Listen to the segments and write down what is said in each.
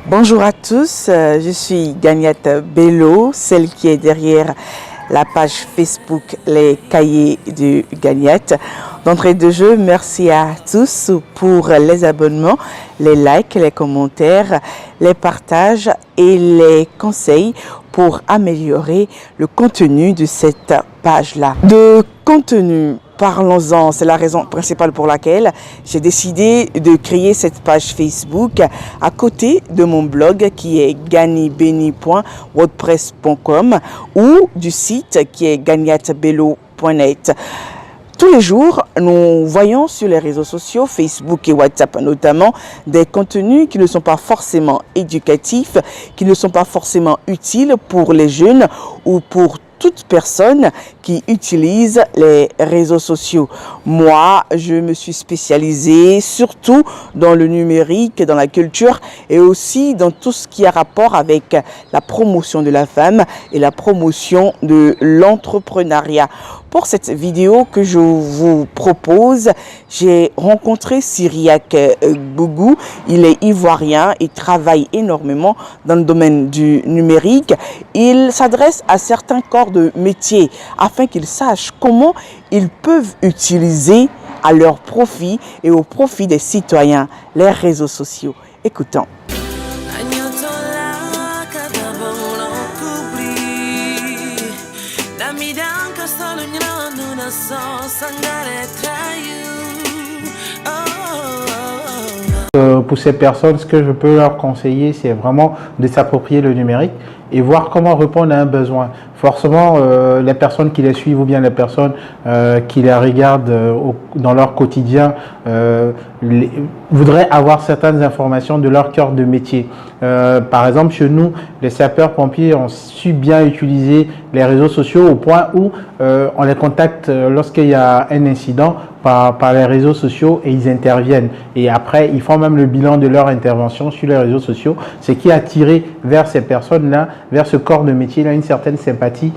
Bonjour à tous, je suis Ganiat Bello, celle qui est derrière la page Facebook Les Cahiers de Ganiat. D'entrée de jeu, merci à tous pour les abonnements, les likes, les commentaires, les partages et les conseils pour améliorer le contenu de cette page-là. De contenu, parlons-en, c'est la raison principale pour laquelle j'ai décidé de créer cette page Facebook à côté de mon blog qui est ganibeni.wordpress.com ou du site qui est ganiatbello.net. Tous les jours, nous voyons sur les réseaux sociaux, Facebook et WhatsApp notamment, des contenus qui ne sont pas forcément éducatifs, qui ne sont pas forcément utiles pour les jeunes ou pour toute personne qui utilise les réseaux sociaux. Moi, je me suis spécialisée surtout dans le numérique, dans la culture et aussi dans tout ce qui a rapport avec la promotion de la femme et la promotion de l'entrepreneuriat. Pour cette vidéo que je vous propose, j'ai rencontré Cyriac Bougou. Il est ivoirien et travaille énormément dans le domaine du numérique. Il s'adresse à certains corps de métier afin qu'ils sachent comment ils peuvent utiliser à leur profit et au profit des citoyens les réseaux sociaux. Écoutons. Pour ces personnes, ce que je peux leur conseiller, c'est vraiment de s'approprier le numérique et voir comment répondre à un besoin. Forcément, les personnes qui les suivent ou bien les personnes qui les regardent dans leur quotidien voudraient avoir certaines informations de leur cœur de métier. Par exemple, chez nous, les sapeurs-pompiers ont su bien utiliser les réseaux sociaux au point où on les contacte lorsqu'il y a un incident par les réseaux sociaux et ils interviennent. Et après, ils font même le bilan de leur intervention sur les réseaux sociaux, ce qui a tiré vers ces personnes-là, vers ce corps de métier-là, une certaine sympathie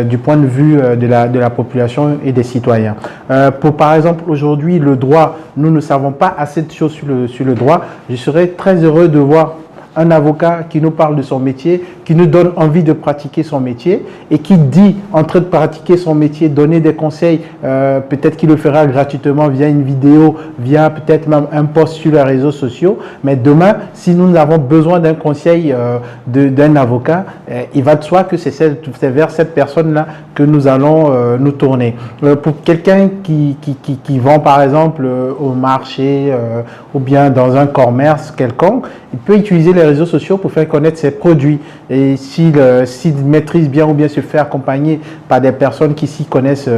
du point de vue de la population et des citoyens. Par exemple, aujourd'hui, le droit, nous ne savons pas assez de choses sur le droit. Je serais très heureux de voir un avocat qui nous parle de son métier, qui nous donne envie de pratiquer son métier et qui dit en train de pratiquer son métier, donner des conseils, peut-être qu'il le fera gratuitement via une vidéo, via peut-être même un post sur les réseaux sociaux. Mais demain, si nous avons besoin d'un conseil d'un avocat, il va de soi que c'est vers cette personne-là que nous allons nous tourner. Pour quelqu'un qui vend par exemple au marché ou bien dans un commerce quelconque, il peut utiliser les réseaux sociaux pour faire connaître ses produits. Et s'il maîtrise bien ou bien se fait accompagner par des personnes qui s'y connaissent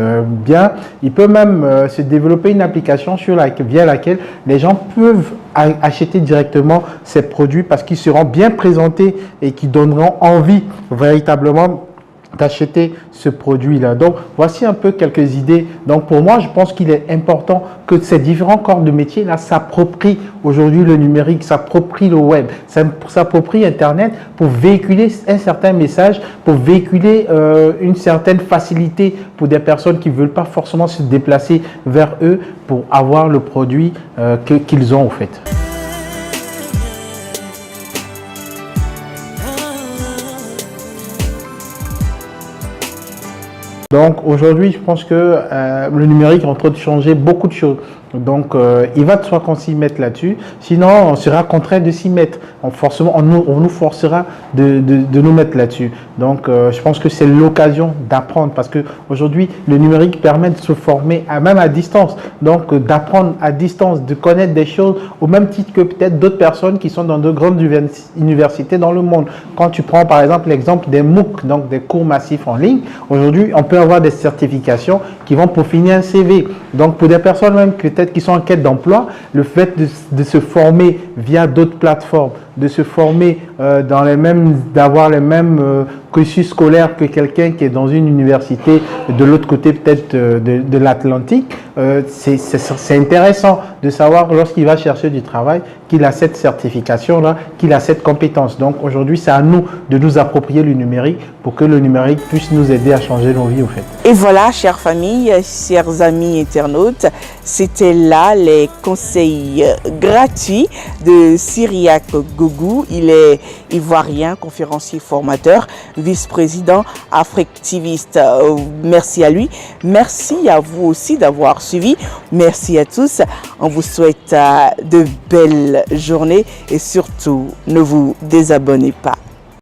bien, il peut même se développer une application via laquelle les gens peuvent acheter directement ces produits parce qu'ils seront bien présentés et qui donneront envie véritablement d'acheter ce produit-là. Donc, voici un peu quelques idées. Donc, pour moi, je pense qu'il est important que ces différents corps de métier-là s'approprient aujourd'hui le numérique, s'approprient le web, s'approprient Internet pour véhiculer un certain message, pour véhiculer une certaine facilité pour des personnes qui ne veulent pas forcément se déplacer vers eux pour avoir le produit qu'ils ont, en fait. Donc aujourd'hui, je pense que le numérique est en train de changer beaucoup de choses. Donc il va de soi qu'on s'y mette là-dessus. Sinon, on sera contraint de s'y mettre. Forcément, on nous forcera de nous mettre là-dessus. Donc je pense que c'est l'occasion d'apprendre parce qu'aujourd'hui, le numérique permet de se former même à distance. Donc d'apprendre à distance, de connaître des choses au même titre que peut-être d'autres personnes qui sont dans de grandes universités dans le monde. Quand tu prends par exemple l'exemple des MOOC, donc des cours massifs en ligne, aujourd'hui, on peut avoir des certifications qui vont peaufiner un CV. Donc pour des personnes même peut-être qui sont en quête d'emploi, le fait de se former via d'autres plateformes, de se former d'avoir les mêmes cursus scolaires que quelqu'un qui est dans une université de l'autre côté peut-être de l'Atlantique, c'est intéressant de savoir lorsqu'il va chercher du travail qu'il a cette certification-là, qu'il a cette compétence. Donc aujourd'hui, c'est à nous de nous approprier le numérique pour que le numérique puisse nous aider à changer nos vies au fait. Et voilà, chères familles, chers amis internautes, c'était là les conseils gratuits de Cyriac Bougou. Gougou. Il est ivoirien, conférencier formateur, vice-président Africtiviste. Merci à lui. Merci à vous aussi d'avoir suivi. Merci à tous. On vous souhaite de belles journées et surtout, ne vous désabonnez pas.